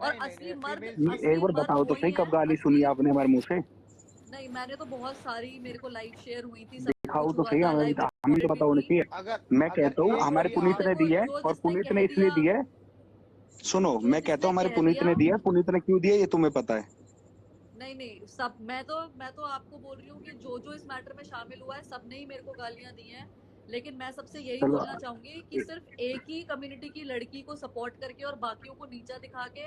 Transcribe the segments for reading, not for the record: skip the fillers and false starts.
और नहीं असली नहीं, मर्द, फीमेल असली एक बार मर्द बताओ तो वही सही, है कब गाली सुनी असली। आपने हमारे मुंह से? नहीं, मैंने तो बहुत सारी, मेरे को लाइव शेयर हुई थी, सब दिखाओ कुछ तो हुआ सही, था, हमें लाइव हमें तो रिकॉर्डेड भी पता होना थी। चाहिए। अगर मैं अगर कहता हूँ एक हमारे कोई तो पुनीत ने आप दी है, जो और जिसने पुनीत कह ने इसलिए दिया, दी है। सुनो, जो मैं कहता जिसने हूँ हमारे कह पुनीत दिया। ने दिया है, पुनीत ने क्यों दिया ये तुम्हें पता है? नहीं नहीं, सब, मैं तो आपको बोल रही हूँ कि जो जो इस मैटर में शामिल हुआ है, सबने ही मेरे को गालियां दी हैं। लेकिन मैं सबसे यही चलो, बोलना चाहूंगी कि सिर्फ एक ही कम्युनिटी की लड़की को सपोर्ट करके और बाकियों को नीचा दिखा के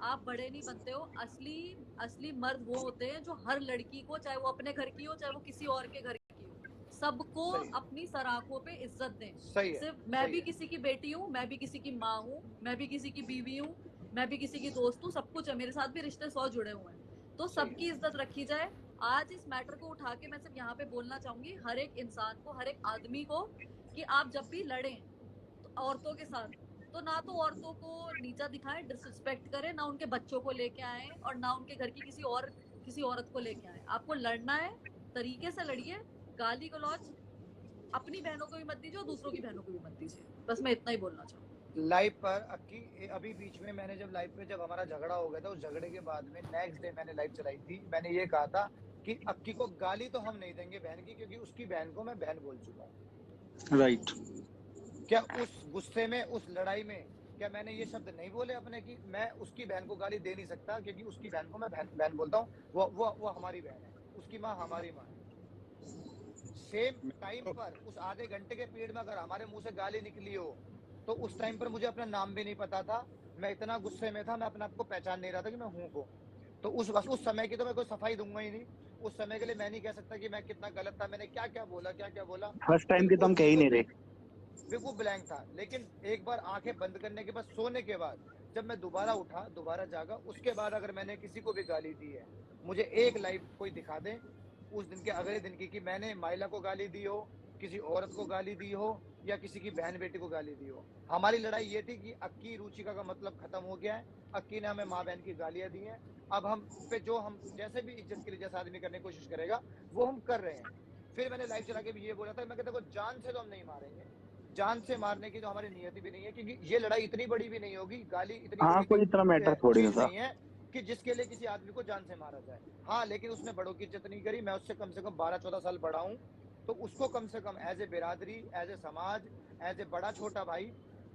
आप बड़े नहीं बनते हो। असली असली मर्द वो होते हैं जो हर लड़की को, चाहे वो अपने घर की हो चाहे वो किसी और के घर की हो, सबको सही अपनी सराखों पे इज्जत दें। सही है, सिर्फ मैं सही भी है। किसी की बेटी हूँ, मैं भी किसी की माँ हूँ, मैं भी किसी की बीवी हूँ, मैं भी किसी की दोस्त हूँ, सब कुछ है, मेरे साथ भी रिश्ते 100 जुड़े हुए हैं। तो सही है। सबकी इज्जत रखी जाए। आज इस मैटर को उठा के मैं सिर्फ यहाँ पे बोलना चाहूंगी हर एक इंसान को, हर एक आदमी को, कि आप जब भी लड़ें तो औरतों के साथ, तो ना तो औरतों को नीचा दिखाएं, डिसरिस्पेक्ट करें, ना उनके बच्चों को लेके आए, और ना उनके घर की किसी औरत को लेके आए। आपको लड़ना है, तरीके से लड़िए। गाली गलौज अपनी बहनों को भी मत दीजिए और दूसरों की बहनों को भी मत दीजिए। बस मैं इतना ही बोलना चाहूंगी। लाइव पर अक्की, अभी बीच में मैंने जब लाइव पे जब हमारा झगड़ा हो गया था, उस झगड़े के बाद में नेक्स्ट डे मैंने लाइव चलाई थी, मैंने ये कहा था कि अक्की को गाली तो हम नहीं देंगे बहन की, क्योंकि उसकी बहन को मैं बहन बोल चुका हूँ। राइट। क्या उस गुस्से में, उस लड़ाई में, क्या मैंने ये शब्द नहीं बोले अपने कि मैं उसकी बहन को गाली दे नहीं सकता, क्योंकि उसकी बहन को मैं बहन बहन बोलता हूँ, वो हमारी बहन है, उसकी माँ हमारी माँ है। सेम टाइम पर उस आधे घंटे के पीरियड में अगर हमारे मुंह से गाली निकली हो, तो उस टाइम पर मुझे अपना नाम भी नहीं पता था, मैं इतना गुस्से में था, मैं अपने आप को पहचान नहीं रहा था कि मैं हूं कौन। तो उस समय की तो मैं कोई सफाई दूंगा ही नहीं। उस समय के लिए मैं नहीं कह सकता कि मैं कितना गलत था, मैंने क्या क्या बोला। फर्स्ट टाइम की तो बिल्कुल हम कह ही नहीं रहे। बिल्कुल ब्लैंक था। लेकिन एक बार आंखें बंद करने के बाद, सोने के बाद, जब मैं दोबारा उठा, दोबारा जागा, उसके बाद अगर मैंने किसी को भी गाली दी है, मुझे एक लाइव कोई दिखा दे उस दिन के अगले दिन की, कि मैंने माइला को गाली दी हो, किसी औरत को गाली दी हो, या किसी की बहन बेटी को गाली दी हो। हमारी लड़ाई ये थी कि अक्की रुचिका का मतलब खत्म हो गया है, अक्की ने हमें माँ बहन की गालियां दी हैं, अब हम पे जो हम जैसे भी इज्जत के लिए जैसा आदमी करने की कोशिश करेगा वो हम कर रहे हैं। फिर मैंने लाइव चला के भी ये बोला था, मैं कहता को जान से तो हम नहीं मारेंगे, जान से मारने की तो हमारी नियति भी नहीं है, क्योंकि ये लड़ाई इतनी बड़ी भी नहीं होगी, गाली इतनी हाँ, बड़ी कोई इतना मैटर थोड़ी ना चीज था। नहीं है कि जिसके लिए किसी आदमी को जान से मारा जाए। हाँ, लेकिन उसने बड़ों की इज्जत नहीं करी, मैं उससे कम से कम 12-14 साल बड़ा हूँ, तो उसको कम से कम एज ए बिरादरी, एज ए समाज, एज ए बड़ा छोटा भाई,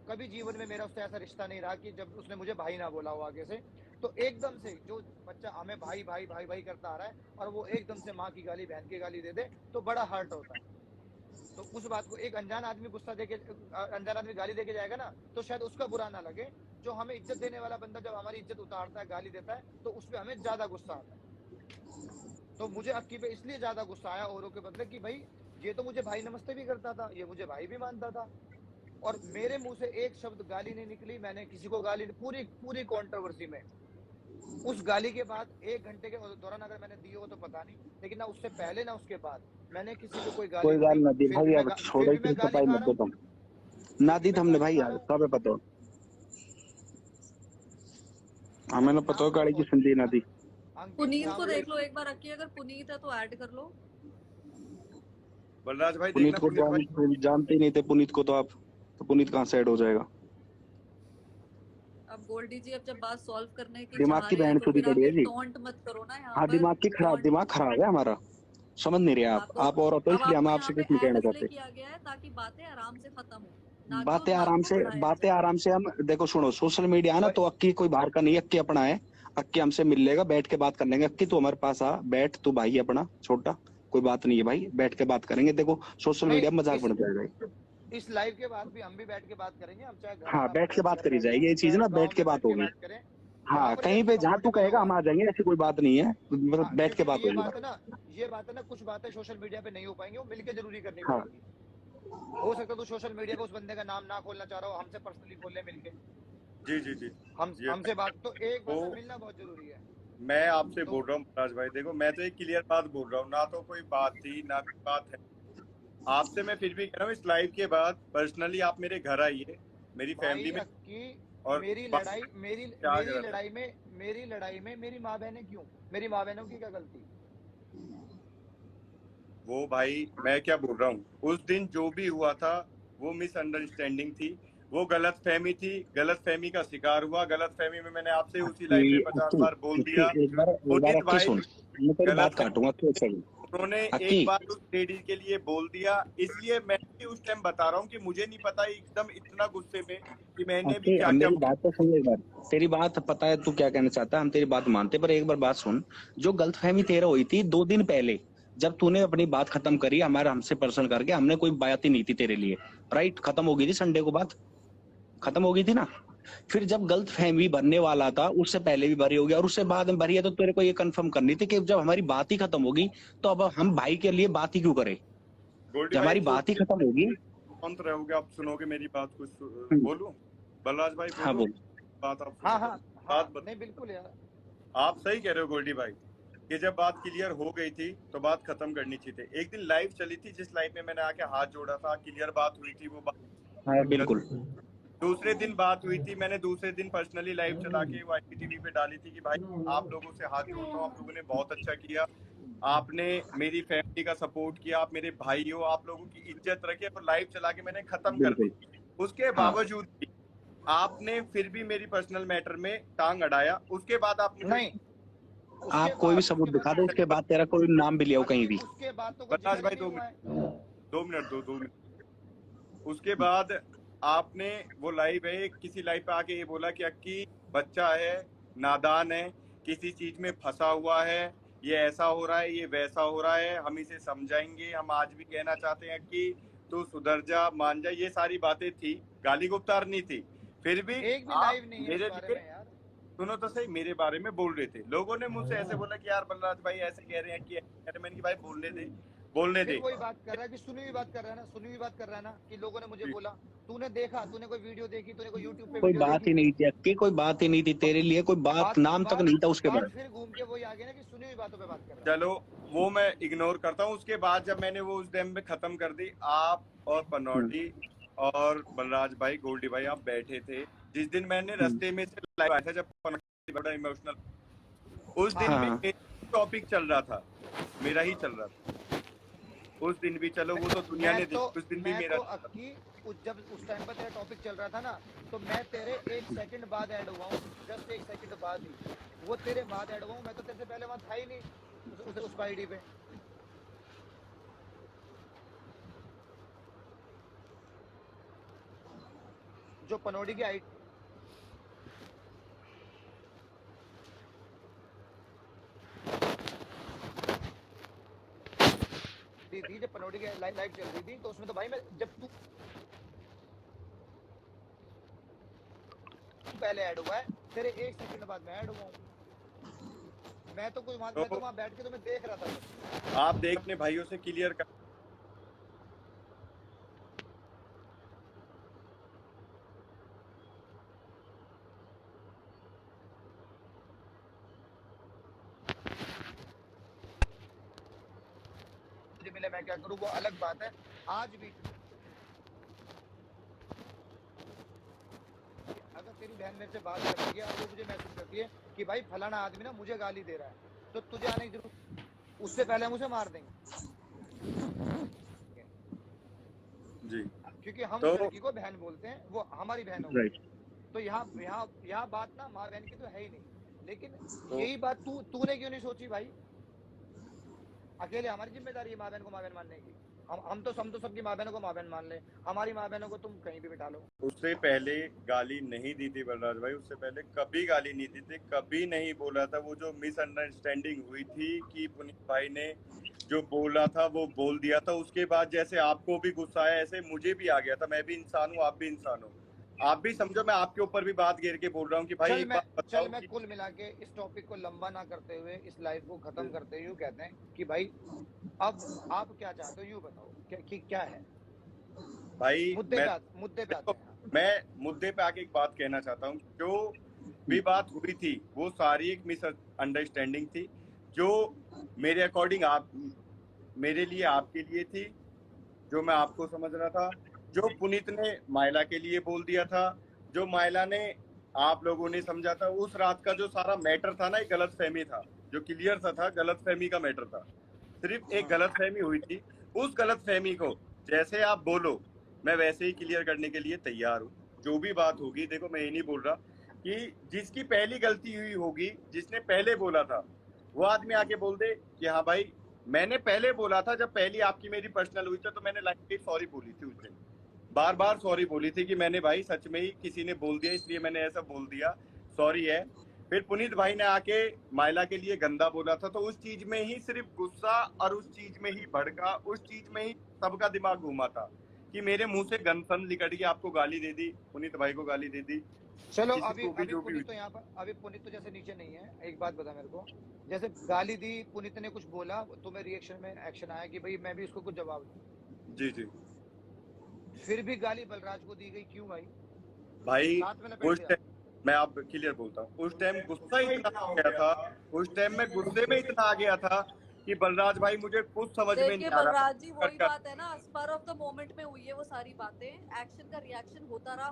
कभी जीवन में मेरा उससे ऐसा रिश्ता नहीं रहा कि जब उसने मुझे भाई ना बोला हो आगे से। तो एकदम से जो बच्चा हमें भाई भाई भाई भाई करता आ रहा है, और वो एकदम से माँ की गाली, बहन की गाली दे दे, तो बड़ा हर्ट होता है। तो उस बात को एक अनजान आदमी गुस्सा देके, अनजान आदमी गाली देके जाएगा ना, तो शायद उसका बुरा ना लगे। जो हमें इज्जत देने वाला बंदा जब हमारी इज्जत उतारता है, गाली देता है, तो उस पर हमें ज्यादा गुस्सा आता है। तो मुझे अक्की पे इसलिए ज्यादा गुस्सा आया औरों के बदले, कि भाई ये तो मुझे भाई नमस्ते भी करता था, ये मुझे भाई भी मानता था, और मेरे मुंह से एक शब्द गाली नहीं निकली, मैंने किसी को गाली, पूरी पूरी कंट्रोवर्सी में उस गाली के बाद 1 घंटे के दौरान अगर मैंने दी हो तो पता नहीं, लेकिन ना उससे पहले ना उसके बाद मैंने किसी को कोई गाली कोई नहीं गाल दी। ना दी भाई, अब फिर छोड़ो भी मैं इसकी गाली सफाई खा मत रहा दो हूँ, तुम। फिर ना भी दी तो मैं हमने गाली भाई खा यार, रहा हूँ। सब पता। हमें भाई ना पता हो नाम तो गाड़ी की बहुत, सुनती ना दी। अंकित पुनीत को नाम तो देख लो एक बार, अक्की अगर पुनीत है तो ऐड कर लो। बलराज भाई पुनीत देखना, को पुनीत भाई जानते ही नहीं थे पुनीत को, तो आप तो पुनीत कहाँ से ऐड हो जाएगा? अब गोल्डी जी, अब जब बात सॉल्व करने की दिमाग चाह की रहे हैं बहन तो चुदी फिर पड़ी आप है ये जी। टॉन्ट मत करो ना यहाँ हाँ, पर। टॉन्ट, दिमाग खराब है हमारा, समझ नहीं रहे आप। हाँ तो आप और होते, अब इसलिए हम आपको यहाँ आपसे पे कुछ नहीं ऐड कहना इसलिए चाहते। किया गया है ताकि बातें आराम से खत्म हो, ना कि उस बात को बढ़ाया बातें जाए। आराम से हम देखो, सुनो, सोशल मीडिया है ना, भाई तो अक्की कोई बाहर का नहीं, अक्की अपना है। अक्की हमसे मिल लेगा, बैठ के बात कर लेंगे। अक्की तू हमारे पास आ, बैठ, तू भाई अपना छोटा, कोई बात नहीं है भाई, बैठ के बात करेंगे। देखो सोशल नहीं, मीडिया में मजाक बढ़ जाएगा। इस लाइव के बाद भी हम भी बैठ के बात करेंगे, हम चाहे घर हाँ, बैठ के बात घर करी बैठे जाएगी, हैं, ये चीज चाहे ना गांव बैठ के में बात बैठ के होगी। बात करें, जहां हाँ, पर कहीं जैसे पे जहाँ तू कंफर्टेबल हो कहेगा हम आ आप। जाएंगे, ऐसी कोई बात नहीं है, मतलब हाँ, बैठ के क्योंकि बात होगी बस। ये बात है ना, कुछ बातें सोशल मीडिया पे नहीं हो पाएंगी, वो मिलके जरूरी करनी हाँ, पड़ेंगी। हो सकता है तो सोशल मीडिया पे उस बंदे का नाम ना खोलना चाह रहा हो, हमसे पर्सनली खोल ले मिलके, जी जी जी, हम ये हमसे बात, तो एक बात वो ना, मिलना बहुत जरूरी है। मैं आपसे तो बोल रहा हूँ बलराज भाई, देखो मैं तो एक क्लियर बात बोल रहा हूँ, ना तो कोई बात थी ना कोई बात है। आपसे मैं फिर भी कह रहा हूँ, इस लाइव के बाद पर्सनली आप मेरे घर आइए, मेरी भाई फैमिली में, अक्की, और मेरी बात लड़ाई, क्या जरूरत है। मेरी लड़ाई में मेरी माँ बहनें क्यों, मेरी माँ बहनों की क्या गलती? वो भाई मैं क्या बोल रहा हूँ, उस दिन जो भी हुआ था वो मिसअंडरस्टैंडिंग थी। वो गलत फहमी थी, गलत फहमी का शिकार हुआ, गलत फहमी में मैंने आपसे उसी लाइव में 50 बार बोल दिया। एक बार पुनीत अक्की भाई सुन, मैं तेरी बात गलत काटूंगा तो एक सेकंड। उन्होंने अक्की, एक बार उस लेडी के लिए बोल दिया, इसलिए मैं भी उस टाइम बता रहा हूँ कि मुझे नहीं पता एकदम इतना गुस्से में कि मैंने भी अक्की क्या अब क्या मेरी बात तो सुन एक बार। तेरी बात पता है तू क्या कहना चाहता है, हम तेरी बात मानते, पर एक बार बात सुन। जो गलतफहमी तेरा हुई थी 2 दिन पहले, जब तूने अपनी बात खत्म करी हमारे हमसे पर्सनल करके, हमने कोई बात ही नहीं थी तेरे लिए, राइट? खत्म हो गई थी संडे को, बात खत्म हो गई थी ना। फिर जब गलत फहमी बनने वाला था उससे पहले भी भरी होगी और उससे बाद में भरी है, तो तेरे को ये कंफर्म करनी थी कि जब हमारी बात ही खत्म होगी तो अब हम भाई के लिए बात ही क्यों करें? गोल्डी जब भाई हमारी बात ही खत्म होगी। शांत रहोगे, आप सुनोगे मेरी बात, कुछ बोलूं? बलराज भाई हाँ बोलो, बोल। बात आप हाँ सुनो। हाँ बात हाँ, नहीं बिल्कुल यार। आप सही कह रहे हो गोल्डी भाई कि जब बात क्लियर हो गई थी तो बात खत्म करनी चाहिए थी। एक दिन लाइव चली थी जिस लाइव में मैंने आके हाथ जोड़ा था, क्लियर बात हुई थी, वो बात हाँ बिल्कुल। दूसरे दिन बात हुई थी, मैंने दूसरे दिन पर्सनली लाइव चला के वो IPTV पे डाली थी कि भाई आप लोगों से हाथ जोड़ता हूँ, आप लोगों ने बहुत अच्छा किया, आपने मेरी फैमिली का सपोर्ट किया, आप मेरे भाई हो, आप लोगों की इज्जत रखी, और लाइव चला के मैंने खत्म कर दी। उसके बावजूद भी आपने फिर भी मेरी पर्सनल मैटर में टांग अड़ाया। उसके बाद आपने नहीं, आप कोई भी सबूत दिखा दो, उसके बाद तेरा कोई नाम भी लिया हो कहीं भी। उसके बाद तो कोई बलराज जिक्र भाई ही नहीं हुआ है। 2 मिनट। उसके बाद आपने वो लाइव है, किसी लाइव पे आके ये बोला कि अक्की बच्चा है, नादान है, किसी चीज में फंसा हुआ है, ये ऐसा हो रहा है, ये वैसा हो रहा है, हम इसे समझाएंगे, हम आज भी कहना चाहते हैं कि तू सुधर जा, मान जा। ये सारी बातें थी, गाली गुप्तार नहीं थी। फिर भी एक भी आप लाइव नहीं है मेरे इस बारे लिए में यार। सुनो तो सही, मेरे बारे में बोल रहे थे, लोगों ने मुझसे ऐसे बोला कि यार बलराज भाई ऐसे कह रहे हैं कि मैंने कि भाई बोलने दे। फिर वही बात कर रहा है कि सुनी हुई बात कर रहा है ना, सुनी हुई बात कर रहा है ना कि लोगों ने मुझे बोला। तूने देखा, तूने कोई वीडियो देखी, तूने कोई यूट्यूब पे कोई वीडियो बात देखी? ही नहीं थी अक्की, कोई बात ही नहीं थी तेरे लिए, कोई बात नाम तक नहीं था उसके बाद। फिर घूम के वही आ गया ना कि सुनी हुई बातों पे बात कर रहा है। चलो वो मैं इग्नोर करता हूँ। उसके बाद जब मैंने वो उस डैम में खत्म कर दी, आप और पनौटी और बलराज भाई, गोल्डी भाई, आप बैठे थे जिस दिन मैंने रास्ते में से लाइव आया था, जब पनौटी बड़ा इमोशनल, उस दिन हाँ। भी टॉपिक चल रहा था, मेरा ही चल रहा था। उस दिन भी चलो वो तो दुनिया ने देखी, उस दिन भी मेरा अक्की जब उस टाइम पर तेरा टॉपिक चल रहा था ना, तो मैं तेरे 1 सेकंड बाद ऐड हुआ हूँ, जस्ट 1 सेकंड बाद ही वो तेरे बाद ऐड हुआ हूँ। मैं तो तेरे से पहले वहां था ही नहीं उस आईडी पे। जो पनौटी की आईडी थी, जब पनौटी की लाइव चल रही थी, तो उसमें तो भाई मैं जब तू पहले ऐड हुआ है, तेरे 1 सेकंड बाद मैं ऐड हुआ हूँ। मैं तो वहां बैठ के तो मैं देख रहा था। आप देख अपने भाइयों से क्लियर कर। मिले मैं क्या करूं, वो अलग बात है। आज भी अगर तेरी बहन मेरे से बात करती है और वो मुझे मैसेज करती है कि भाई फलाना आदमी ना मुझे गाली दे रहा है, तो तुझे आने की जरूरत, उससे पहले हम उसे मार देंगे जी, क्योंकि हम तो लड़की को बहन बोलते हैं, वो हमारी बहन होगी। तो यहाँ बात ना माँ बहन की तो है ही नहीं। लेकिन यही बात तूने क्यों नहीं सोची भाई? अकेले हमारी जिम्मेदारी है माँ बहन को माँ बहन मानने की। हम तो सबकी माँ बहनों को माँ बहन मान ले, हमारी माँ बहनों को तुम कहीं भी बिठा लो। उससे पहले गाली नहीं दी थी बलराज भाई, उससे पहले कभी गाली नहीं दी थी, कभी नहीं बोला था। वो जो मिसअंडरस्टैंडिंग हुई थी कि पुनीत भाई ने जो बोला था वो बोल दिया था, उसके बाद जैसे आपको भी गुस्सा आया ऐसे मुझे भी आ गया था। मैं भी इंसान हूँ, आप भी इंसान हो, आप भी समझो मैं आपके ऊपर भी बात घेर के बोल रहा हूँ कि भाई एक बात बताओ। मैं कुल मिला के इस टॉपिक को लंबा ना करते हुए, इस लाइव को खत्म करते हुए कहते हैं कि भाई अब आप क्या चाहते हो, यूँ बताओ क्या है भाई। मुद्दे पे आते हैं। मैं मुद्दे पे आके एक बात कहना चाहता हूँ, जो भी बात हुई थी वो सारी एक मिसअंडरस्टैंडिंग थी, जो मेरे अकॉर्डिंग आप मेरे लिए आपके लिए थी, जो मैं आपको समझ रहा था, जो पुनीत ने माइला के लिए बोल दिया था, जो माइला ने आप लोगों ने समझा था। उस रात का जो सारा मैटर था ना, एक गलत फहमी था, जो क्लियर था गलत फहमी का मैटर था, सिर्फ एक गलत फहमी हुई थी। उस गलत फहमी को जैसे आप बोलो मैं वैसे ही क्लियर करने के लिए तैयार हूँ। जो भी बात होगी, देखो मैं ये नहीं बोल रहा कि जिसकी पहली गलती हुई होगी, जिसने पहले बोला था, वो आदमी आके बोल दे कि हाँ भाई मैंने पहले बोला था, जब पहली आपकी मेरी पर्सनल हुई थी तो मैंने लाइन पे सॉरी बोली थी उस दिन, बार बार सॉरी बोली थी कि मैंने भाई सच में ही किसी ने बोल दिया इसलिए मैंने ऐसा बोल दिया, सॉरी है। फिर पुनीत भाई ने आके माइला के लिए गंदा बोला था, तो उस चीज में ही सिर्फ गुस्सा और उस चीज में ही भड़का, उस चीज में ही सबका दिमाग घूमा था कि मेरे मुंह से गंदसन निकल गया, आपको गाली दे दी, पुनीत भाई को गाली दे दी। चलो किसी अभी को भी अभी जो भी पुनीत तो यहाँ पर, अभी पुनीत तो जैसे नीचे नहीं है, एक बात बता मेरे को, जैसे गाली दी, पुनीत ने कुछ बोला, तुम्हें रिएक्शन में एक्शन आया कि भाई मैं भी उसको कुछ जवाब दूं, जी जी फिर भी गाली बलराज को दी गई, क्यों भाई? भाई साथ में लपेट उस दिया। टाइम मैं आप क्लियर बोलता हूँ, उस टाइम गुस्सा इतना आ गया था, उस टाइम में गुस्से में इतना आ गया था कि बलराज भाई मुझे कुछ समझ में देखिए नहीं आ रहा। बलराज जी, वही बात है ना, स्पर ऑफ द मोमेंट में हुई है वो सारी बातें, एक्शन का रिएक्शन होता रहा,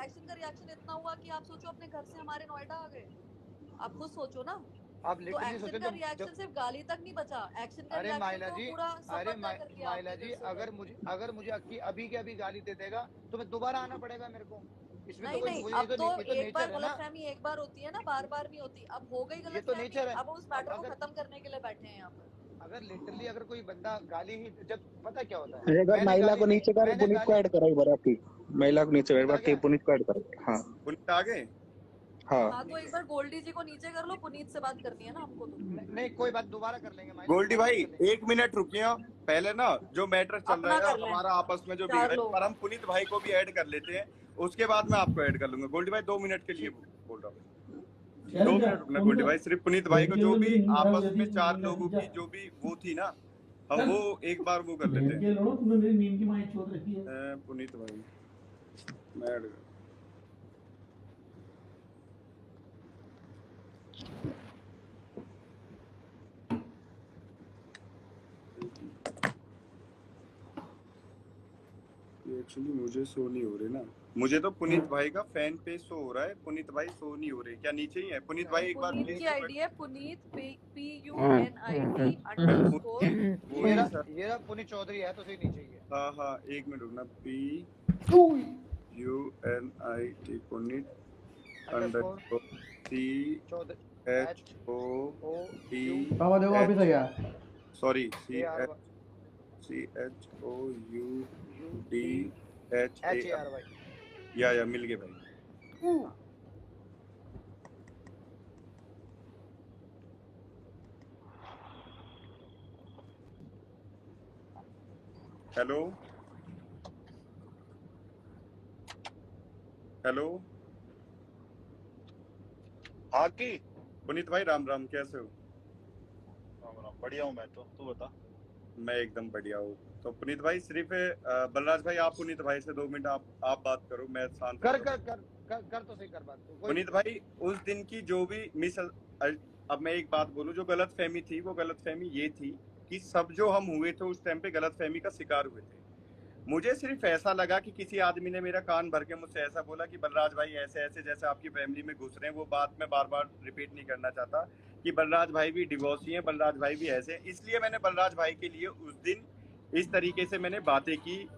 एक्शन का रिएक्शन इतना हुआ कि आप सोचो अपने घर से हमारे नोएडा आ गए, आप खुद सोचो ना। आप तो लिटरली एक्शन सोचो का तो रिएक्शन सिर्फ गाली तक नहीं बचा, एक्शन का अरे माइला रिएक्शन जी, तो पूरा अरे समंदर कर दिया माइला आपने जी, दिल से। अगर मुझे अभी के अभी गाली दे देगा तो मैं दोबारा आना पड़ेगा मेरे को, इसमें तो नहीं, कोई अब तो ये तो एक बार नेचर है ना, गलतफहमी एक बार होती है ना, बार बार नहीं होती, अब हो गई ये तो गलतफहमी, नेचर है। अब उस मैटर को अगर खत्म करने के लिए बैठे हैं यहाँ पर। अगर लिटरली अगर कोई बंदा गाली ही, जब पता क्या होता है, अरे अगर मैंने महिला गाली को दी, नीचे कर, मैंने पुनीत को गाली, ऐड करो एक बार आपकी, महिला को नीचे पुनीत आ बाकी गया, पुनीत को ऐड करो। हाँ पुनीत आ गए। हाँ हाँ तो एक बार गोल्डी जी को नीचे कर लो, पुनीत से बात करनी है ना हमको तो। नहीं कोई बात, दोबारा कर लेंगे माइला, गोल्डी दोबारा भाई कर लेंगे। 1 मिनट रुकिए, पहले ना जो मैटर चल अपना रहा है कर लें हमारा आपस में जो भी चार है, लोग। पर हम पुनीत भाई को भी ऐड कर लेते हैं, उसके बाद मैं आपको ऐड कर लूंगा। गोल्डी भाई 2 मिनट के लिए बोल रहा हूँ, 2 मिनट रुकना गोल्डी भाई, सिर्फ पुनीत भाई को जो भी आपस में 4 लोगों की जो भी वो थी ना, हम वो एक बार वो कर लेते हैं। पुनीत भाई मैं ऐड एक्चुअली मुझे शो नहीं हो रहे ना, मुझे तो पुनीत भाई का फैन पेज शो हो रहा है, पुनीत भाई शो नहीं हो रहे, क्या नीचे ही है पुनीत भाई? एक बार पुनीत की आईडी है पुनीत PUNIT _ ये रहा पुनीत चौधरी है तो सही नीचे ही है। हाँ हाँ 1 मिनट रुकना, PUNIT पुनीत _ सॉरी CHOUDHAR, या मिल गए भाई। हेलो हेलो हाँ की पुनीत भाई, राम राम, कैसे हो? बढ़िया हूँ मैं तो, तू बता। मैं एकदम बढ़िया हूँ। तो पुनीत भाई सिर्फ बलराज भाई, आप पुनीत भाई से 2 मिनट आप बात करो, मैं शांत कर तो सही कर बात तो। पुनीत भाई उस दिन की जो भी अब मैं एक बात बोलूं, जो गलत फहमी थी, वो गलत फहमी ये थी कि सब जो हम हुए थे उस टाइम पे गलत फहमी का शिकार हुए थे। मुझे सिर्फ ऐसा लगा कि किसी आदमी ने मेरा कान भर के मुझसे ऐसा बोला कि बलराज भाई ऐसे ऐसे जैसे आपकी फैमिली में घुस रहे हैं, वो बात मैं बार बार रिपीट नहीं करना चाहता कि बलराज भाई भी डिवोर्सी हैं, बलराज भाई भी ऐसे, इसलिए मैंने बलराज भाई के लिए उस दिन इस तरीके से मैंने बातें की,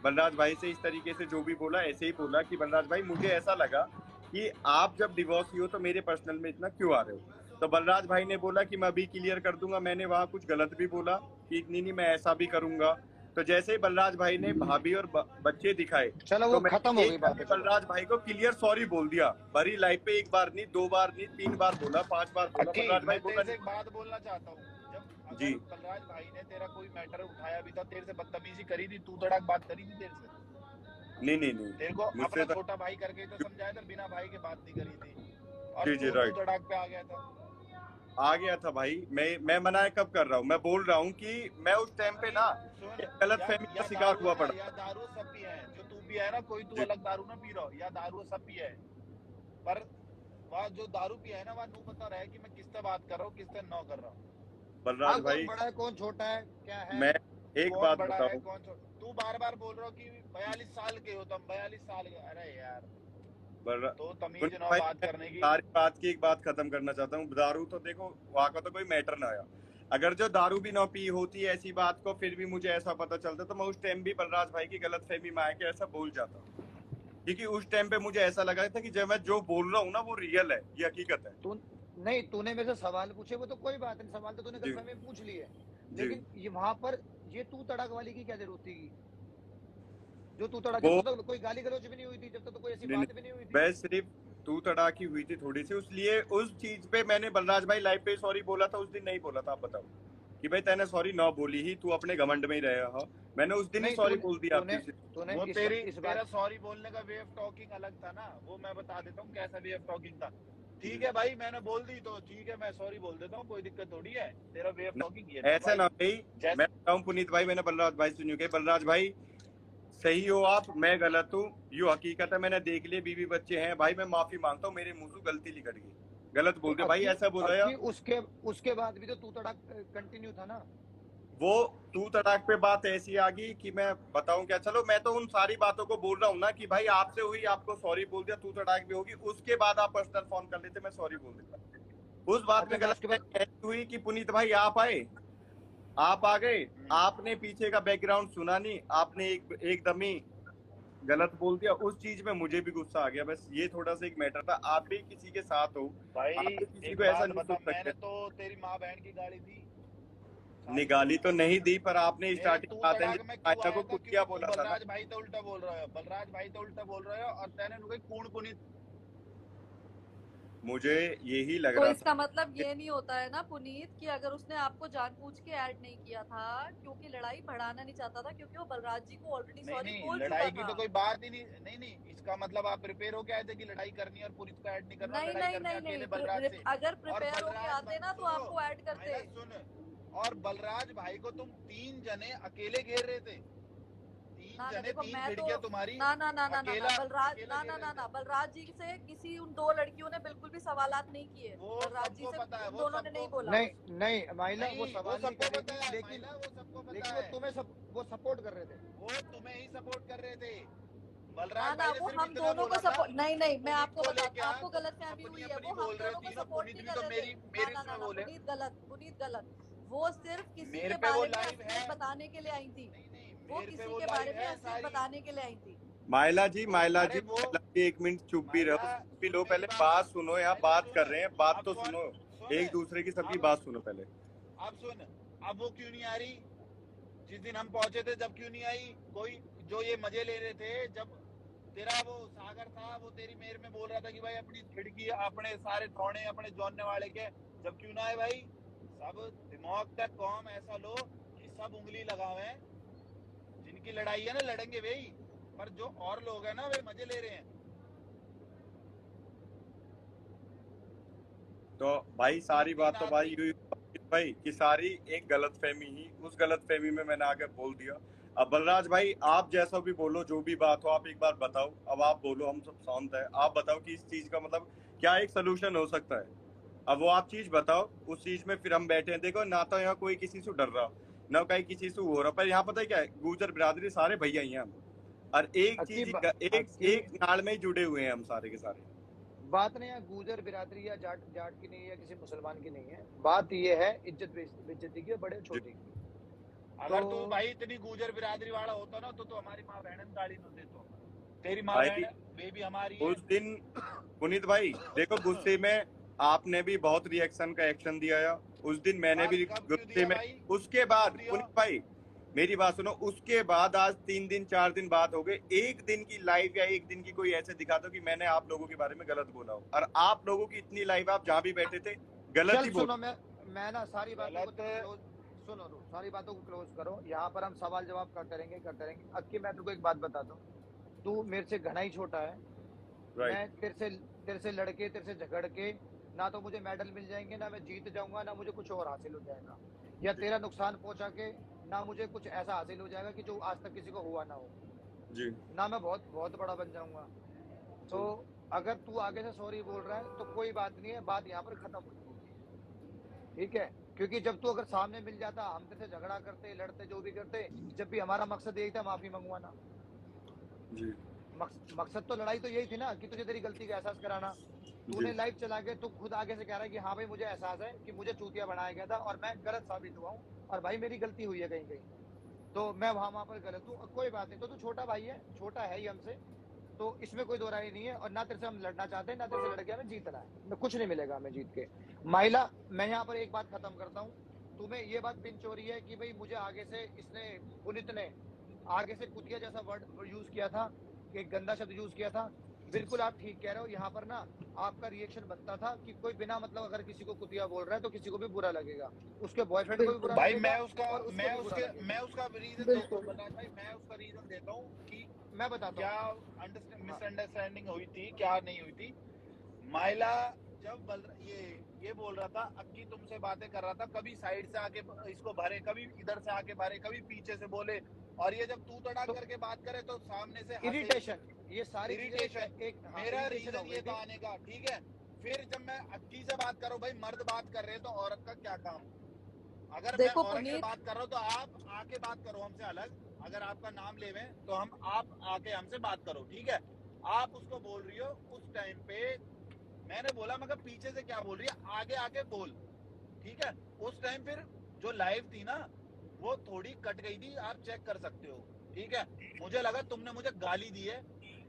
बलराज भाई से इस तरीके से जो भी बोला ऐसे ही बोला कि बलराज भाई मुझे ऐसा लगा कि आप जब डिवोर्सी हो तो मेरे पर्सनल में इतना क्यों आ रहे हो। तो बलराज भाई ने बोला कि मैं अभी क्लियर कर दूंगा, मैंने वहाँ कुछ गलत भी बोला कि नहीं मैं ऐसा भी करूंगा। तो जैसे ही बलराज भाई ने भाभी और बच्चे दिखाए, चलो वो तो खत्म हो गई बात। बलराज भाई को क्लियर सॉरी बोल दिया, भरी लाइफ पे 1 बार नहीं, 2 बार नहीं, 3 बार बोला, 5 बार बोला। बलराज भाई बोला, एक बात बोलना चाहता हूँ, जब जी बलराज भाई ने तेरा कोई मैटर उठाया भी था, तेरे से बदतमीजी करी थी, तू धड़क बात करी थी तेरे से? नहीं तेरे को अपना छोटा भाई करके तो समझाया था, बिना भाई के बात नहीं करी थी, और जी राइट धड़क पे आ गया था भाई। मैं मना कब कर रहा हूँ, मैं बोल रहा हूँ कि मैं उस टाइम पे ना गलत फहमी का शिकार हुआ पड़ा। या दारू सब पिया है, जो तू पिया है ना, कोई तू अलग दारू ना पी रहा हो, या दारू सब पिया है, पर वहाँ जो दारू पिया है ना, वहाँ तू पता रहे कि मैं किससे बात कर रहा हूँ, किससे न कर रहा हूँ। बलराज भाई कौन बड़ा है कौन छोटा है क्या है? मैं एक बात बताऊं, तू बार बार बोल रहा हो कि 42 साल के हो तुम, 42 साल के, अरे यार तो तमीज ना बात करने की। सारी बात की एक बात खत्म करना चाहता हूँ, दारू तो देखो वहाँ का तो कोई मैटर ना आया, अगर जो दारू भी ना पी होती ऐसी बात को फिर भी मुझे ऐसा पता चलता तो मैं उस टाइम भी बलराज भाई की गलत फहमी में आके ऐसा बोल जाता। क्योंकि उस टाइम पे मुझे ऐसा लगा था कि जब मैं जो बोल रहा हूँ ना वो रियल है, ये हकीकत है। तू नहीं, तूने मेरे से सवाल पूछे वो तो कोई बात नहीं, सवाल तो तूने जी गलतफहमी में पूछ लिए, जी। लेकिन ये वहां पर ये तू तड़ाक वाली की क्या जरूरत थी? जो तू तड़ाक, वो जब तक तो कोई गाली गलौज भी नहीं हुई थी, जब तक तो कोई ऐसी नहीं, बात भी नहीं हुई थी। मैं सिर्फ तू तड़ाकी हुई थी थोड़ी सी, इसलिए उस चीज पे मैंने बलराज भाई लाइव पे सॉरी बोला था, उस दिन नहीं बोला था। आप बताओ कि भाई तैने सॉरी ना बोली ही, तू अपने घमंड में ही रहा हो। मैंने उस दिन ही नहीं, सॉरी तूने बोल दिया तूने आपकी। तूने वो इस तेरा बात सॉरी बोलने का वे ऑफ टॉकिंग अलग था ना, वो मैं बता देता हूँ कैसा वे ऑफ टॉकिंग था। ठीक है भाई, मैंने बोल दी तो ठीक है, मैं सॉरी बोल देता हूँ, कोई दिक्कत थोड़ी है। तेरा वे ऑफ टॉकिंग ये था ऐसा भाई। ना भाई, जैसे मैं बताऊं पुनीत भाई, मैंने बलराज भाई सुनियो के, बलराज भाई सही हो आप, मैं गलत हूँ, यो हकीकत है, मैंने देख लिए, बीवी बच्चे हैं भाई, मैं माफी मांगता हूँ, मेरे मुंह से गलती निकल गई, गलत तो बोल दिया अब भाई, की ऐसा बोला या उसके उसके बाद भी तो तू तड़ाक कंटिन्यू था ना। वो तू तड़ाक पे बात ऐसी आ गई कि मैं बताऊं क्या। चलो मैं तो उन सारी बातों को बोल रहा हूँ ना कि भाई आपसे हुई, आपको सॉरी बोल दिया, तू तड़ाक भी होगी, उसके बाद आप पर्सनल फोन कर लेते, मैं सॉरी बोल देता। उस बात अच्छा, में मैं उसके बाद गलत ऐसी हुई कि पुनीत भाई आप आए, आप आ गए, आपने पीछे का बैकग्राउंड सुना नहीं, आपने एकदम ही गलत बोल दिया, उस चीज में मुझे भी गुस्सा आ गया। बस ये थोड़ा सा एक मैटर था, आप भी किसी के साथ हो, भाई आप भी किसी एक को ऐसा बात नहीं बता, सोच सकते। मैंने तो तेरी माँ बहन की गाली दी शादी से निगाली तो पहले। नहीं दी, पर आपने मेरे स्टार्टिंग तू बात है तड़ाक में क्यों आयना आया को था? कुतिया क्योंकि तू बोला था ना। बलराज भाई तो उल्टा बोल रहा है, बलराज भाई तो उल्टा बोल रहा है, और तेने नुके कूण पुनीत। मुझे यही लग तो रहा था इसका मतलब ये नहीं होता है ना पुनीत कि अगर उसने आपको जानबूझ के ऐड नहीं किया था क्योंकि लड़ाई बढ़ाना नहीं चाहता था, क्योंकि वो बलराज जी को ऑलरेडी नहीं सॉरी नहीं, बोल चुका लड़ाई की था। तो कोई बात ही नहीं। नहीं नहीं, इसका मतलब आप प्रिपेयर होके आए थे कि लड़ाई करनी है और पुनीत को ऐड नहीं करना, नहीं लड़ाई नहीं करनी है नहीं अकेले नहीं, बलराज से। अगर और प्रिपेयर होके बलराज आते ना तो सुनो, आपको ऐड करते। महिला सुन, और बलराज भाई को तुम 3 जने अकेले घेर रहे थे। 3 ना ना, जने, देखो 3 मैं तो खिड़कियां तुम्हारी, ना ना ना ना ना ना अकेला बलराज अकेला ना घेर ना रहे ना ना थे। बलराज जी से किसी उन दो लड़कियों ने बिल्कुल भी सवालात नहीं किए। वो बलराज जी सबको से पता है, उन वो दोनों ने सबको नहीं बोला। नहीं नहीं माइला, वो नहीं, वो सवाल नहीं सबको कर रही पता थी, है लेकिन महिला, वो सबको पता लेकिन है। वो सपोर्ट कर रहे थे। वो तुम्हें ही सपोर्ट कर रहे थे। ना बलराज ना, भाई ने वो सिर्फ हम इतना दोनों को बोला था सपोर्ट नहीं कि नहीं, मैं पुनीत आपको को बता, लेके आ, आपको तुम गलत फहमी अपनी हुई है, अपनी वो हम बोल रहे हो दोनों को तीनों, सपोर्ट पुनीत नहीं भी कर तो रहे थे। मेरी ना इसमें ना, बोले। पुनीत गलत, पुनीत गलत। वो सिर्फ किसी मेरे के पे वो बारे में लाइव है। असलियत बताने के लिए आई थी। नहीं नहीं, वो मेरे पे किसी वो के बारे लाइव में है असलियत सारी। बताने के लिए आई थी। माइला जी, वो माइला अरे जी, वो माइला जी, एक मिनट चुप भी महिला, रहो, चुप भी सुन लो, मेरी पहले बात। बात सुनो, यहाँ महिला बात सुन, कर रहे हैं, बात अब तो कौन सुनो, सुन, एक दूसरे की सबकी अब बात सुनो पहले। अब सुन, अब वो क्यों नहीं आ रही? जिस दिन हम पहुंचे थे जब क्यों नहीं आई? कोई जो ये मजे ले रहे थे, जब तेरा वो सागर था, वो तेरी मेर में बोल रहा था कि भाई अपनी खिड़की, अपने सारे थोड़े अपने जोड़ने वाले के, जब क्यों ना आए भाई? सब दिमाग तक कौम ऐसा लो कि सब उंगली लगावे। जिनकी लड़ाई है ना, लड़ेंगे भाई, पर जो और लोग हैं ना, वे मजे ले रहे हैं। तो भाई तीन सारी तीन बात तो भाई आदमी। हुई भाई कि सारी एक गलत फहमी ही, उस गलत फहमी में मैंने आके बोल दिया। अब बलराज भाई आप जैसा भी बोलो, जो भी बात हो, आप एक बार बताओ, अब आप बोलो, हम सब शांत है, आप बताओ कि इस चीज का मतलब क्या एक सोल्यूशन हो सकता है। अब वो आप चीज बताओ, उस चीज में फिर हम बैठे हैं। देखो ना तो यहाँ कोई किसी से डर रहा, ना कहीं किसी से हो रहा, पर यहाँ पता है क्या है, गुर्जर बिरादरी सारे भैया ही हैं हम, और एक अक्की चीज एक अक्की एक नाल में ही जुड़े हुए हैं हम सारे के सारे। बात नहीं है गुजर बिरादरी या जाट जाट की नहीं है, या किसी मुसलमान की नहीं है, बात ये है इज्जत बेइज्जती की, बड़े जी छोटे की। अगर तो तू भाई इतनी गुजर बिरादरी वाला होता ना, तो हमारी माँ बहन गाली न देतो। तेरी माँ भाई बहन वे भी हमारी है। उस दिन पुनीत भाई देखो, गुस्से में आपने भी बहुत रिएक्शन का एक्शन दिया है, उस दिन मैंने बात भी कब क्यों गुस्से दिया में। भाई? उसके कब बाद दिया? पुनीत भाई मेरी बात सुनो, उसके बाद आज 3 दिन 4 दिन बाद हो गए, एक दिन की लाइव या एक दिन की कोई ऐसे दिखा दो कि मैंने आप लोगों के बारे में गलत बोला हो, और आप लोगों की इतनी लाइव आप जहां भी बैठे थे गलत चल ही सुनो, बोल। मैं ना सारी बातों को गलत। क्लोज सुनो, सारी बातों को क्लोज करो, यहाँ पर हम सवाल जवाब करते रहेंगे। अक्की मैं तुमको एक बात बताता हूँ, तू मेरे से घना ही छोटा है। राइट। मैं तेरे से लड़के, तेरे से झगड़ के ना तो मुझे मेडल मिल जाएंगे, ना मैं जीत जाऊंगा, ना मुझे कुछ और हासिल हो जाएगा, या जी तेरा नुकसान पहुंचा के ना मुझे कुछ ऐसा हासिल हो जाएगा कि जो आज तक किसी को हुआ ना हो, जी ना मैं बहुत बहुत बड़ा बन जाऊंगा। तो अगर तू आगे से सॉरी बोल रहा है तो कोई बात नहीं है, बात यहाँ पर खत्म होती है, ठीक है? क्योंकि जब तू अगर सामने मिल जाता, हम तेरे से झगड़ा करते, लड़ते, जो भी करते, जब भी हमारा मकसद यही था माफी मंगवाना। जी मकसद तो लड़ाई तो यही थी ना कि तुझे तेरी गलती का एहसास कराना। तूने जी। लाइव चला के तू खुद आगे से कह रहा है कि हाँ भाई मुझे एहसास है कि मुझे चूतिया बनाया गया था और मैं गलत साबित हुआ हूँ, और भाई मेरी गलती हुई है कहीं कहीं, तो मैं वहां पर गलत हूँ, और कोई बात नहीं। तो तू छोटा भाई है, छोटा है ही हमसे, तो इसमें कोई दो राय नहीं है, और ना तेरे से हम लड़ना चाहते हैं, ना तेरे से लड़के हमें जीतना है, कुछ नहीं मिलेगा हमें जीत के। माइला, मैं यहाँ पर एक बात खत्म करता हूँ, तुम्हें ये बात पिंच हो रही है कि भाई मुझे आगे से इसने, पुनीत ने आगे से कुतिया जैसा वर्ड यूज किया था, एक गंदा शब्द यूज किया था। बिल्कुल आप ठीक कह रहे हो, यहाँ पर ना आपका रिएक्शन बनता था कि कोई बिना मतलब अगर किसी को कुतिया बोल रहा है तो किसी को भी बुरा लगेगा, उसके बॉयफ्रेंड को भी बुरा भाई लगेगा, मैं उसका और उसको भी बुरा लगेगा। मैं उसका रीजन बिल्कुल। भाई मैं उसका रीजन देता हूँ कि मैं बताता क्या हूँ। मिसअंडरस्टैंडिंग हुई थी, क्या नहीं हुई थी। माइला जब ये बोल रहा था, अक्की तुमसे बातें कर रहा था, कभी साइड से आके इसको भरे, कभी इधर से आके भरे, कभी पीछे से बोले, और ये जब तू तड़ाक तो करके बात करे तो सामने से हंसे। इरिटेशन, ये सारी इरिटेशन एक मेरा irritation रीजन हो ये गई थी। आने का, ठीक है। फिर जब मैं अक्की से बात कर रहा हूँ, भाई मर्द बात कर रहे हैं तो औरत का क्या काम। अगर मैं देखो औरत से पुनीत, बात कर रहा हूँ तो आप आके बात करो हमसे अलग, अगर आपका नाम लेवे तो आप आके हमसे बात करो, ठीक है। आप उसको बोल रही हो उस टाइम पे, मैंने बोला मगर पीछे से क्या बोल रही है, आगे आके बोल, ठीक है। उस टाइम फिर जो लाइव थी ना वो थोड़ी कट गई थी, आप चेक कर सकते हो, ठीक है। मुझे लगा तुमने मुझे गाली दी है,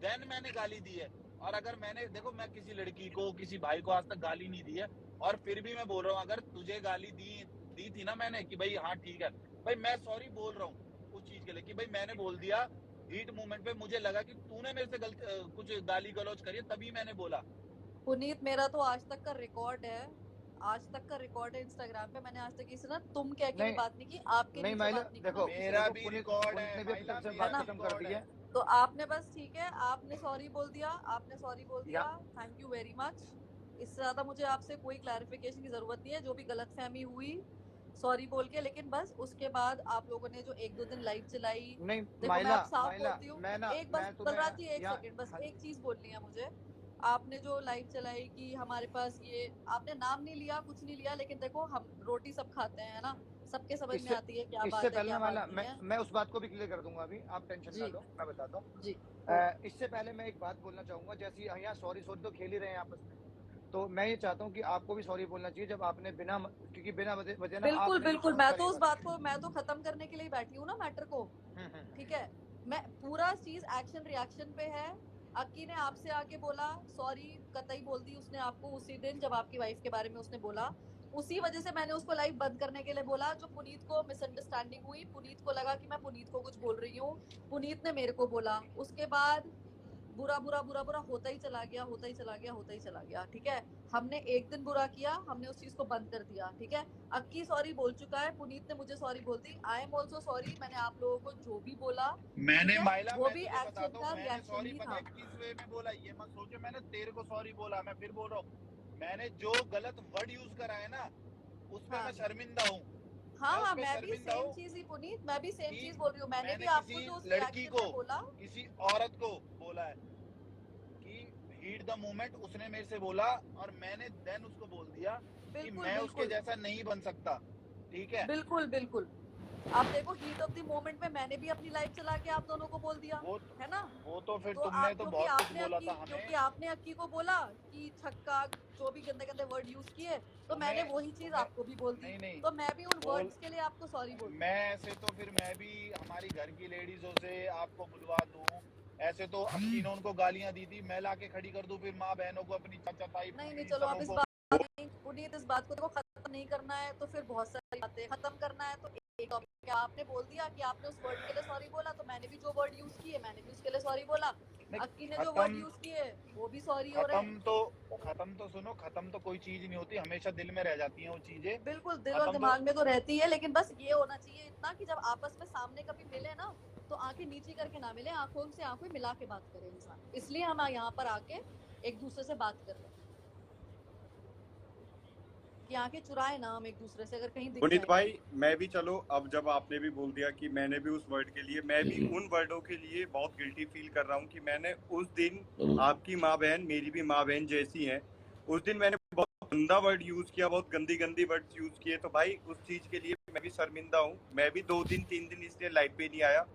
देन मैंने गाली दी है। और अगर मैंने, देखो मैं किसी लड़की को, किसी भाई को आज तक गाली नहीं दी है, और फिर भी मैं बोल रहा हूँ अगर तुझे गाली दी थी ना मैंने कि भाई हाँ ठीक है, भाई मैं सॉरी बोल रहा हूँ उस चीज के लिए कि भाई मैंने बोल दिया हीट मूवमेंट पे, मुझे लगा कि तूने मेरे से कुछ गाली गलौज करी है, तभी मैंने बोला। पुनीत मेरा तो आज तक का रिकॉर्ड है, आज तक का रिकॉर्ड है इंस्टाग्राम पे, मैंने आज तक किसी ना तुम कह के भी नहीं बात नहीं की, आपके नहीं नीचे माइला, बात नहीं की, देखो ना किसी मेरा से। भी पुनीत रिकॉर्ड है ने भी अपनी माइला, तरफ से मेरा बात भी खत्म कर रिकॉर्ड दी है। है। तो आपने बस ठीक है, आपने सॉरी बोल दिया, आपने सॉरी बोल दिया, थैंक यू वेरी मच। इससे ज्यादा मुझे आपसे कोई क्लैरिफिकेशन की जरूरत नहीं है, जो भी गलतफहमी हुई सॉरी बोल के। लेकिन बस उसके बाद आप लोगों ने जो एक दो दिन लाइव चलाई, नहीं देखो मैं माइला, आप साफ माइला, बोलती हूँ, मैं ना, एक बस मैं तुम्हें बलराज जी एक यहाँ, सेकंड, बस एक चीज बोलनी है मुझे। आपने जो लाइव चलाई कि हमारे पास ये, आपने नाम नहीं लिया, कुछ नहीं लिया, लेकिन देखो हम रोटी सब खाते हैं ना, सबके समझ में इससे आती है क्या इससे बात है पहले क्या ना बात माइला, नहीं है। मैं उस बात को भी क्लियर कर दूंगा अभी, आप टेंशन ना जी लो, मैं बताता हूँ। जी इससे पहले मैं एक बात बोलना चाहूंगा, जैसे यहाँ सॉरी सॉरी तो खेल ही रहे हैं आपस में, तो मैं ये चाहता हूँ कि आपको भी सॉरी बोलना चाहिए, जब आपने क्योंकि बिना वजह ना बिल्कुल आपने भी बिल्कुल, कुछ मैं करी तो उस बात। बात को, मैं तो खत्म करने के लिए बैठी हूँ ना मैटर को, ठीक है। मैं पूरा चीज एक्शन रिएक्शन पे है। अक्की ने आपसे आके बोला सॉरी, कतई बोल दी उसने आपको उसी दिन जब आपकी वाइफ के बारे में उसने बोला, उसी वजह से मैंने उसको लाइव बंद करने के लिए बोला। जो पुनीत को मिसअंडरस्टैंडिंग हुई, पुनीत को लगा कि मैं पुनीत को कुछ बोल रही हूँ, पुनीत ने मेरे को बोला, उसके बाद बुरा बुरा बुरा बुरा होता ही चला गया, होता ही चला गया, होता ही चला गया, ठीक है। हमने एक दिन बुरा किया, हमने उस चीज को बंद कर दिया, ठीक है। अक्की सॉरी बोल चुका है, पुनीत ने मुझे सॉरी बोल दी, आई एम ऑल्सो सॉरी। मैंने आप लोगों को जो भी बोला, मैंने ठीक है, माइला, वो मैं भी तुझे एक्शन बताता का हूँ, मैंने रिएक्शन सॉरी ही पता था। है किस वे में बोला, ये मत सोचो मैंने तेरे को सॉरी बोला, मैं फिर बोल रहा हूँ, मैंने जो गलत वर्ड यूज करा है ना उस पे हाँ मैं शर्मिंदा हूँ। हाँ हाँ, मैं मैं भी शर्मिंदा सेम हूँ चीज ही पुनीत, मैं भी सेम कि चीज बोल रही हूँ। मैंने भी मैंने आपको किसी जो उस लड़की रिएक्शन को, में बोला, किसी औरत को बोला है कि हीट द मोमेंट, उसने मेरे से बोला और मैंने देन उसको बोल दिया कि बिल्कुल मैं उसके बिल्कुल जैसा नहीं बन सकता, ठीक है। बिल्कुल बिल्कुल। आप देखो हीट ऑफ द मोमेंट में मैंने भी अपनी लाइफ चला के आप दोनों को बोल दिया, वो है ना। वो तो फिर तो तुमने आप, तो बहुत कुछ बोला था क्योंकि हमें, आपने अक्की को बोला कि छक्का, जो भी गंदे गंदे वर्ड यूज किए, तो मैंने तुम्हें वही चीज तुम्हें आपको भी बोल दी, नहीं नहीं तो मैं भी उन बोल, वर्ड्स के लिए आपको सॉरी बोल दी। मैं ऐसे तो फिर मैं भी हमारी घर की लेडीजों से आपको बुलवा दूं, ऐसे तो अक्की ने उनको गालियां दी थी, मैं लाके खड़ी कर दूं फिर माँ बहनों को, अपनी चाचा ताई नहीं नहीं, फूफी चलो अब सबों इस को। बात नहीं, पुनीत इस बात को देखो, खत्म नहीं करना है तो फिर बहुत सारी बातें खत्म करना है, तो एक टॉपिक आपने बोल दिया कि आपने उस वर्ड के लिए सॉरी बोला, तो मैंने भी जो वर्ड यूज किए मैंने भी उसके लिए सॉरी बोला। अक्की ने जो वर्ड यूज किए वो भी सॉरी हो रहे हैं। खत्म तो सुनो, खत्म तो कोई चीज नहीं होती, हमेशा दिल में रह जाती हैं वो चीजें। बिल्कुल, दिल और खत्म तो दिमाग में तो रहती है, लेकिन बस ये होना चाहिए इतना कि जब आपस में सामने कभी मिले ना, तो आंखें नीची करके ना मिले, आंखों से आंखें मिला के बात करे इंसान। इसलिए हम यहाँ पर आके एक दूसरे से बात कर रहे हैं कि आंखें चुराए ना हम एक दूसरे से, अगर कहीं दिख पुनीत जाए। भाई, मैं भी, चलो अब जब आपने भी बोल दिया कि मैंने भी उस वर्ड के लिए, मैं भी उन वर्डों के लिए बहुत गिल्टी फील कर रहा हूँ कि मैंने उस दिन, आपकी माँ बहन मेरी भी माँ बहन जैसी है, उस दिन मैंने बहुत गंदा वर्ड यूज किया, बहुत गंदी गंदी वर्ड यूज किए, तो भाई उस चीज के लिए मैं भी शर्मिंदा हूँ। मैं भी 2 दिन 3 दिन इसलिए लाइव पे नहीं आया